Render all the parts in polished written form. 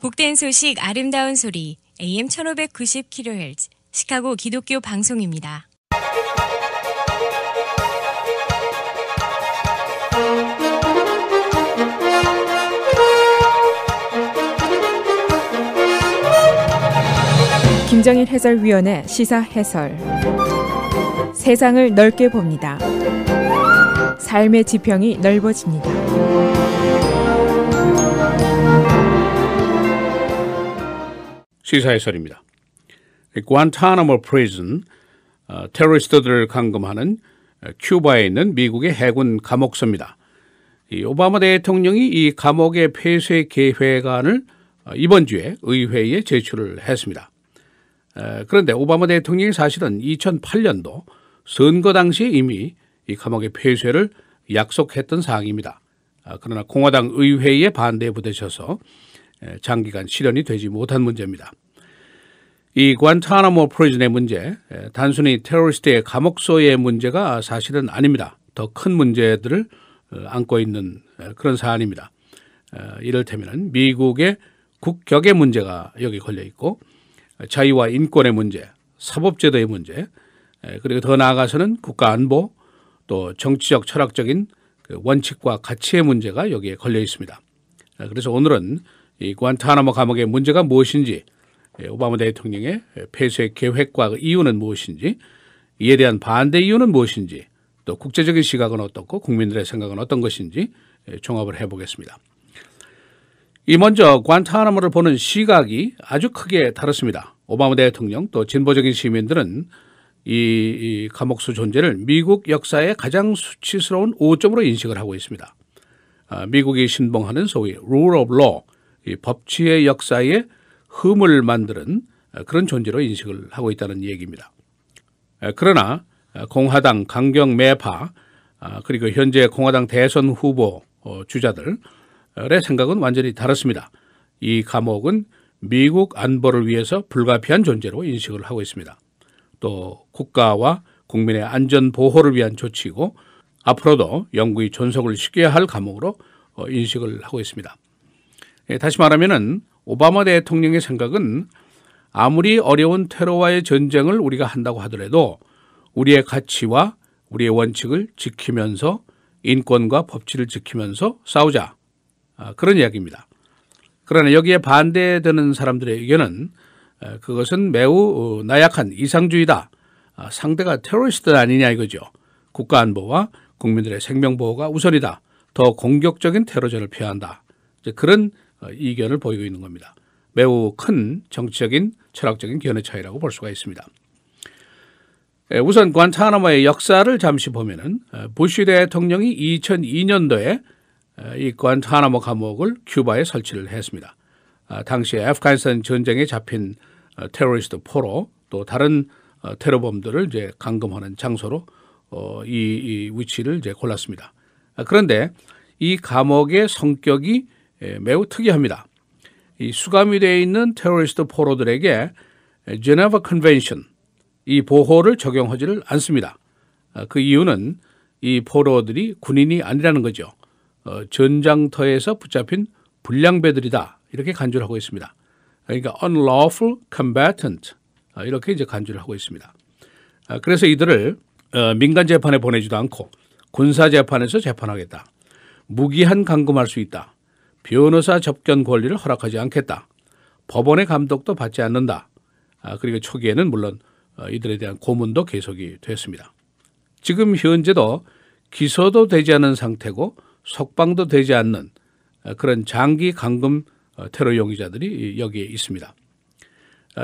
복된 소식 아름다운 소리 AM 1590kHz 시카고 기독교 방송입니다. 김정일 해설위원의 시사 해설. 세상을 넓게 봅니다. 삶의 지평이 넓어집니다. 시사 해설입니다. 구안타나모 프리즌, 테러리스트들을 감금하는 큐바에 있는 미국의 해군 감옥소입니다. 이 오바마 대통령이 이 감옥의 폐쇄 계획안을 이번 주에 의회에 제출을 했습니다. 그런데 오바마 대통령이 사실은 2008년도 선거 당시에 이미 이 감옥의 폐쇄를 약속했던 사항입니다. 그러나 공화당 의회의 반대에 부딪혀서 장기간 실현이 되지 못한 문제입니다. 이 구안타나모 프리즌의 문제, 단순히 테러리스트의 감옥소의 문제가 사실은 아닙니다. 더 큰 문제들을 안고 있는 그런 사안입니다. 이를테면 미국의 국격의 문제가 여기 걸려 있고, 자유와 인권의 문제, 사법제도의 문제, 그리고 더 나아가서는 국가안보, 또 정치적 철학적인 원칙과 가치의 문제가 여기에 걸려 있습니다. 그래서 오늘은 이 구안타나모 감옥의 문제가 무엇인지, 오바마 대통령의 폐쇄 계획과 이유는 무엇인지, 이에 대한 반대 이유는 무엇인지, 또 국제적인 시각은 어떻고 국민들의 생각은 어떤 것인지 종합을 해보겠습니다. 이 먼저 구안타나모를 보는 시각이 아주 크게 다릅니다. 오바마 대통령 또 진보적인 시민들은 이 감옥소 존재를 미국 역사의 가장 수치스러운 오점으로 인식을 하고 있습니다. 미국이 신봉하는 소위 rule of law, 이 법치의 역사에 흠을 만드는 그런 존재로 인식을 하고 있다는 얘기입니다. 그러나 공화당 강경 매파, 그리고 현재 공화당 대선 후보 주자들의 생각은 완전히 다릅니다. 이 감옥은 미국 안보를 위해서 불가피한 존재로 인식을 하고 있습니다. 또 국가와 국민의 안전 보호를 위한 조치이고 앞으로도 영구히 존속을 시켜야 할 감옥으로 인식을 하고 있습니다. 다시 말하면은 오바마 대통령의 생각은 아무리 어려운 테러와의 전쟁을 우리가 한다고 하더라도 우리의 가치와 우리의 원칙을 지키면서 인권과 법치를 지키면서 싸우자, 그런 이야기입니다. 그러나 여기에 반대되는 사람들의 의견은 그것은 매우 나약한 이상주의다, 상대가 테러리스트 아니냐 이거죠. 국가안보와 국민들의 생명보호가 우선이다, 더 공격적인 테러전을 피해야 한다, 그런 이견을 보이고 있는 겁니다. 매우 큰 정치적인 철학적인 견해 차이라고 볼 수가 있습니다. 우선 구안타나모의 역사를 잠시 보면은 부시 대통령이 2002년도에 이 구안타나모 감옥을 큐바에 설치를 했습니다. 당시에 아프가니스탄 전쟁에 잡힌 테러리스트 포로 또 다른 테러범들을 이제 감금하는 장소로 이 위치를 이제 골랐습니다. 그런데 이 감옥의 성격이 매우 특이합니다. 이 수감이 되어 있는 테러리스트 포로들에게 제네바 컨벤션, 이 보호를 적용하지를 않습니다. 그 이유는 이 포로들이 군인이 아니라는 거죠. 전장터에서 붙잡힌 불량배들이다, 이렇게 간주를 하고 있습니다. 그러니까 unlawful combatant, 이렇게 이제 간주를 하고 있습니다. 그래서 이들을 민간 재판에 보내지도 않고 군사 재판에서 재판하겠다, 무기한 감금할 수 있다, 변호사 접견 권리를 허락하지 않겠다, 법원의 감독도 받지 않는다, 그리고 초기에는 물론 이들에 대한 고문도 계속이 됐습니다. 지금 현재도 기소도 되지 않은 상태고 석방도 되지 않는 그런 장기 감금 테러 용의자들이 여기에 있습니다.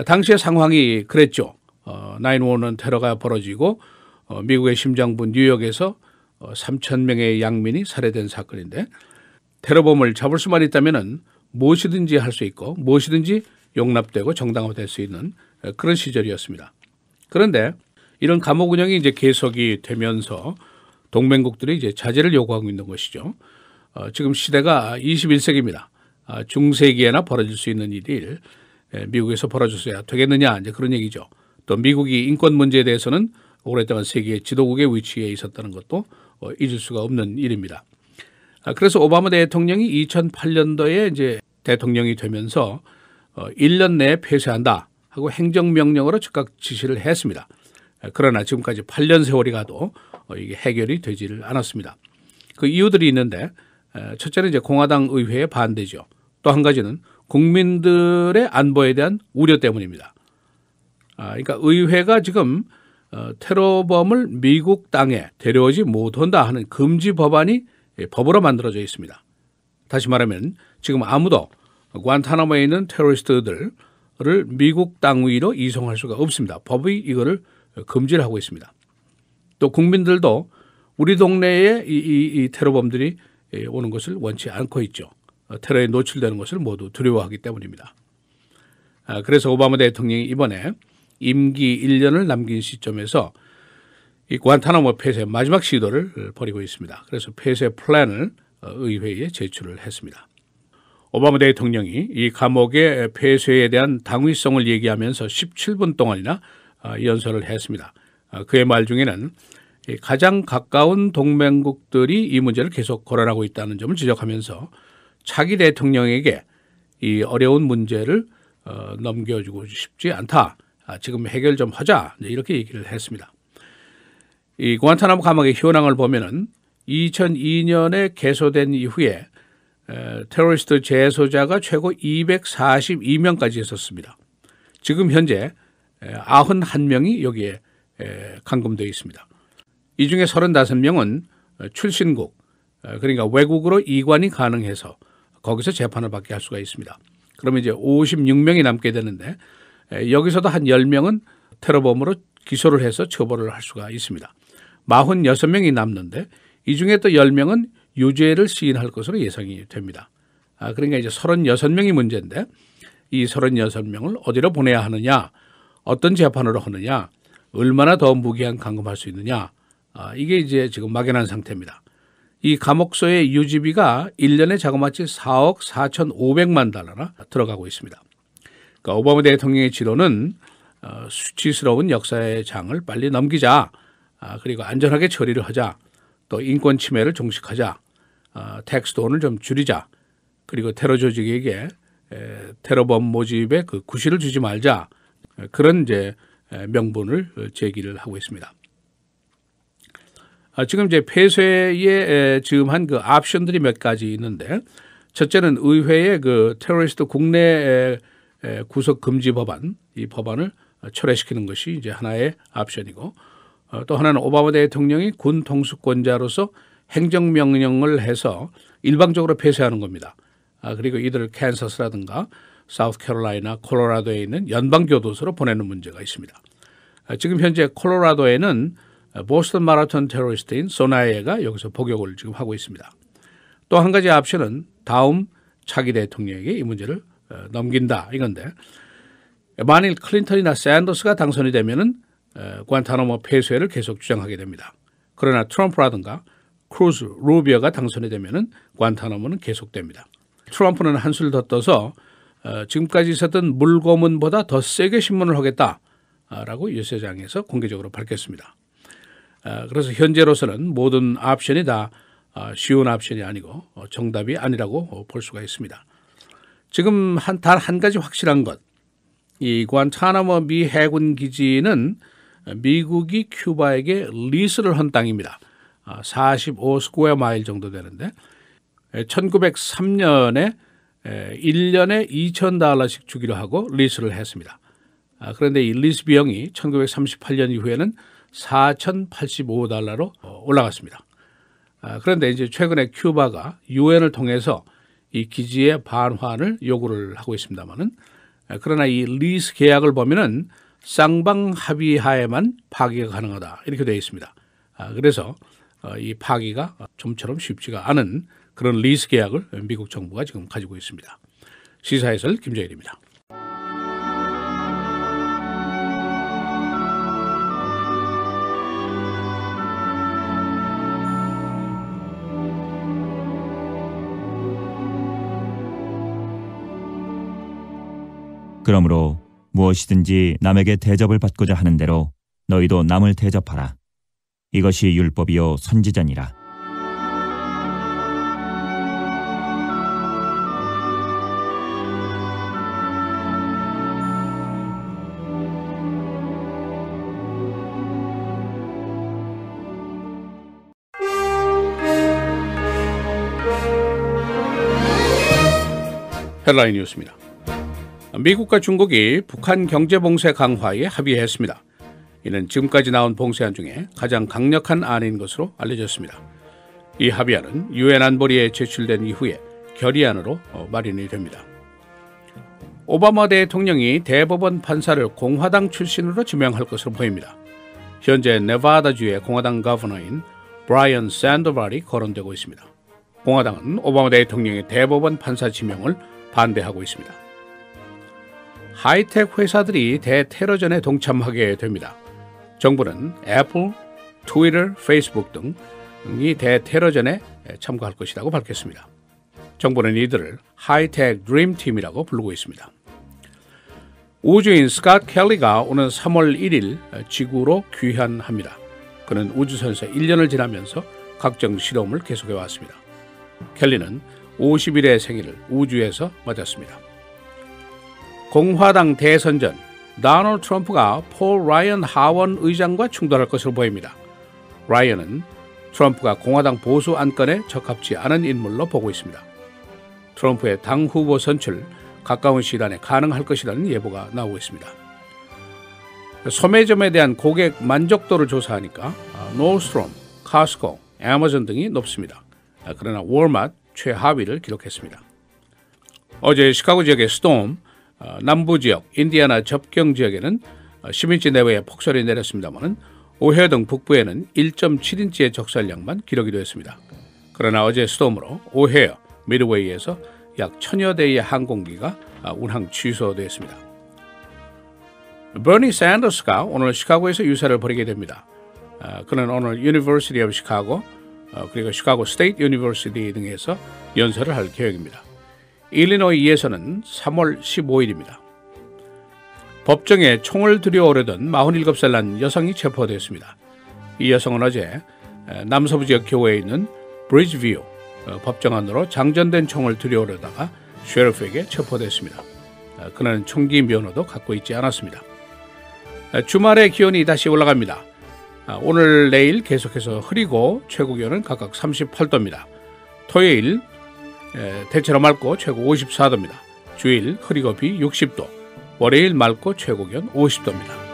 당시의 상황이 그랬죠. 9/11 테러가 벌어지고 미국의 심장부 뉴욕에서 3,000명의 양민이 살해된 사건인데, 테러범을 잡을 수만 있다면 무엇이든지 할 수 있고 무엇이든지 용납되고 정당화될 수 있는 그런 시절이었습니다. 그런데 이런 감옥 운영이 이제 계속이 되면서 동맹국들이 이제 자제를 요구하고 있는 것이죠. 지금 시대가 21세기입니다. 중세기에나 벌어질 수 있는 일이 미국에서 벌어졌어야 되겠느냐, 이제 그런 얘기죠. 또 미국이 인권 문제에 대해서는 오랫동안 세계 지도국의 위치에 있었다는 것도 잊을 수가 없는 일입니다. 그래서 오바마 대통령이 2008년도에 이제 대통령이 되면서 1년 내에 폐쇄한다 하고 행정명령으로 즉각 지시를 했습니다. 그러나 지금까지 8년 세월이 가도 이게 해결이 되지를 않았습니다. 그 이유들이 있는데 첫째는 이제 공화당 의회의 반대죠. 또 한 가지는 국민들의 안보에 대한 우려 때문입니다. 그러니까 의회가 지금 테러범을 미국 땅에 데려오지 못한다 하는 금지 법안이 법으로 만들어져 있습니다. 다시 말하면 지금 아무도 관타나모에 있는 테러리스트들을 미국 땅 위로 이송할 수가 없습니다. 법이 이거를 금지를 하고 있습니다. 또 국민들도 우리 동네에 이 테러범들이 오는 것을 원치 않고 있죠. 테러에 노출되는 것을 모두 두려워하기 때문입니다. 그래서 오바마 대통령이 이번에 임기 1년을 남긴 시점에서 이 관타나모 폐쇄 마지막 시도를 벌이고 있습니다. 그래서 폐쇄 플랜을 의회에 제출을 했습니다. 오바마 대통령이 이 감옥의 폐쇄에 대한 당위성을 얘기하면서 17분 동안이나 연설을 했습니다. 그의 말 중에는 가장 가까운 동맹국들이 이 문제를 계속 거론하고 있다는 점을 지적하면서 차기 대통령에게 이 어려운 문제를 넘겨주고 싶지 않다. 지금 해결 좀 하자. 이렇게 얘기를 했습니다. 이 구안타나모 감옥의 현황을 보면은 2002년에 개소된 이후에 테러리스트 재소자가 최고 242명까지 있었습니다. 지금 현재 91명이 여기에 감금되어 있습니다. 이 중에 35명은 출신국, 그러니까 외국으로 이관이 가능해서 거기서 재판을 받게 할 수가 있습니다. 그러면 이제 56명이 남게 되는데 여기서도 한 10명은 테러범으로 기소를 해서 처벌을 할 수가 있습니다. 46명이 남는데 이 중에 또 10명은 유죄를 시인할 것으로 예상이 됩니다. 그러니까 이제 36명이 문제인데 이 36명을 어디로 보내야 하느냐, 어떤 재판으로 하느냐, 얼마나 더 무기한 감금할 수 있느냐, 이게 이제 지금 막연한 상태입니다. 이 감옥소의 유지비가 1년에 자그마치 4억 4,500만 달러나 들어가고 있습니다. 그러니까 오바마 대통령의 지도는 수치스러운 역사의 장을 빨리 넘기자, 그리고 안전하게 처리를 하자, 또 인권 침해를 종식하자, 텍스 돈을 좀 줄이자, 그리고 테러 조직에게 테러범 모집에 그 구실을 주지 말자, 그런 이제 명분을 제기를 하고 있습니다. 지금 이제 폐쇄에 즈음한 그 옵션들이 몇 가지 있는데, 첫째는 의회의 그 테러리스트 국내 구속 금지 법안, 이 법안을 철회시키는 것이 이제 하나의 옵션이고, 또 하나는 오바마 대통령이 군 통수권자로서 행정명령을 해서 일방적으로 폐쇄하는 겁니다. 그리고 이들을 캔서스라든가 사우스캐롤라이나 콜로라도에 있는 연방교도소로 보내는 문제가 있습니다. 지금 현재 콜로라도에는 보스턴 마라톤 테러리스트인 소나이에가 여기서 복역을 지금 하고 있습니다. 또 한 가지 옵션은 다음 차기 대통령에게 이 문제를 넘긴다 이건데, 만일 클린턴이나 샌더스가 당선이 되면은 관타나모 폐쇄를 계속 주장하게 됩니다. 그러나 트럼프라든가 크루즈, 루비오가 당선이 되면은 관타나모는 계속됩니다. 트럼프는 한술 더 떠서 지금까지 있었던 물고문보다 더 세게 신문을 하겠다라고 유세장에서 공개적으로 밝혔습니다. 그래서 현재로서는 모든 옵션이 다 쉬운 옵션이 아니고 정답이 아니라고 볼 수가 있습니다. 지금 단 한 가지 확실한 것, 이 관타나모 미 해군 기지는 미국이 큐바에게 리스를 한 땅입니다. 45 스퀘어 마일 정도 되는데 1903년에 1년에 $2,000씩 주기로 하고 리스를 했습니다. 그런데 이 리스 비용이 1938년 이후에는 $4,085로 올라갔습니다. 그런데 이제 최근에 큐바가 유엔을 통해서 이 기지의 반환을 요구를 하고 있습니다만은, 그러나 이 리스 계약을 보면은 쌍방 합의하에만 파기가 가능하다 이렇게 되어 있습니다. 그래서 이 파기가 좀처럼 쉽지가 않은 그런 리스 계약을 미국 정부가 지금 가지고 있습니다. 시사해설 김정일입니다. 그러므로 무엇이든지 남에게 대접을 받고자 하는 대로 너희도 남을 대접하라. 이것이 율법이요 선지자니라. 헤드라인 뉴스입니다. 미국과 중국이 북한 경제봉쇄 강화에 합의했습니다. 이는 지금까지 나온 봉쇄안 중에 가장 강력한 안인 것으로 알려졌습니다. 이 합의안은 유엔 안보리에 제출된 이후에 결의안으로 마련이 됩니다. 오바마 대통령이 대법원 판사를 공화당 출신으로 지명할 것으로 보입니다. 현재 네바다주의 공화당 거버너인 브라이언 샌더발이 거론되고 있습니다. 공화당은 오바마 대통령의 대법원 판사 지명을 반대하고 있습니다. 하이텍 회사들이 대테러전에 동참하게 됩니다. 정부는 애플, 트위터, 페이스북 등이 대테러전에 참가할 것이라고 밝혔습니다. 정부는 이들을 하이텍 드림팀이라고 부르고 있습니다. 우주인 스캇 켈리가 오는 3월 1일 지구로 귀환합니다. 그는 우주선에서 1년을 지나면서 각종 실험을 계속해 왔습니다. 켈리는 50일의 생일을 우주에서 맞았습니다. 공화당 대선전, 도널드 트럼프가 폴 라이언 하원 의장과 충돌할 것으로 보입니다. 라이언은 트럼프가 공화당 보수 안건에 적합지 않은 인물로 보고 있습니다. 트럼프의 당 후보 선출 가까운 시일 안에 가능할 것이라는 예보가 나오고 있습니다. 소매점에 대한 고객 만족도를 조사하니까 노스트롬, 카스코, 애마존 등이 높습니다. 그러나 월마트 최하위를 기록했습니다. 어제 시카고 지역의 스톰, 남부 지역, 인디애나 접경 지역에는 10인치 내외의 폭설이 내렸습니다만 오헤어 등 북부에는 1.7인치의 적설량만 기록이 되었습니다. 그러나 어제 스톰으로 오헤어, 미드웨이에서 약 1000여 대의 항공기가 운항 취소되었습니다. 버니 샌더스가 오늘 시카고에서 유세를 벌이게 됩니다. 그는 오늘 유니버시티 오브 시카고 그리고 시카고 스테이트 유니버시티 등에서 연설을 할 계획입니다. 일리노이에서는 3월 15일입니다. 법정에 총을 들여오려던 47살 난 여성이 체포되었습니다. 이 여성은 어제 남서부 지역 교외에 있는 브리지뷰 법정 안으로 장전된 총을 들여오려다가 셰리프에게 체포됐습니다. 그는 총기 면허도 갖고 있지 않았습니다. 주말에 기온이 다시 올라갑니다. 오늘 내일 계속해서 흐리고 최고 기온은 각각 38도입니다. 토요일 대체로 맑고 최고 54도입니다. 주일 흐리고 비 60도, 월요일 맑고 최고 기온 50도입니다.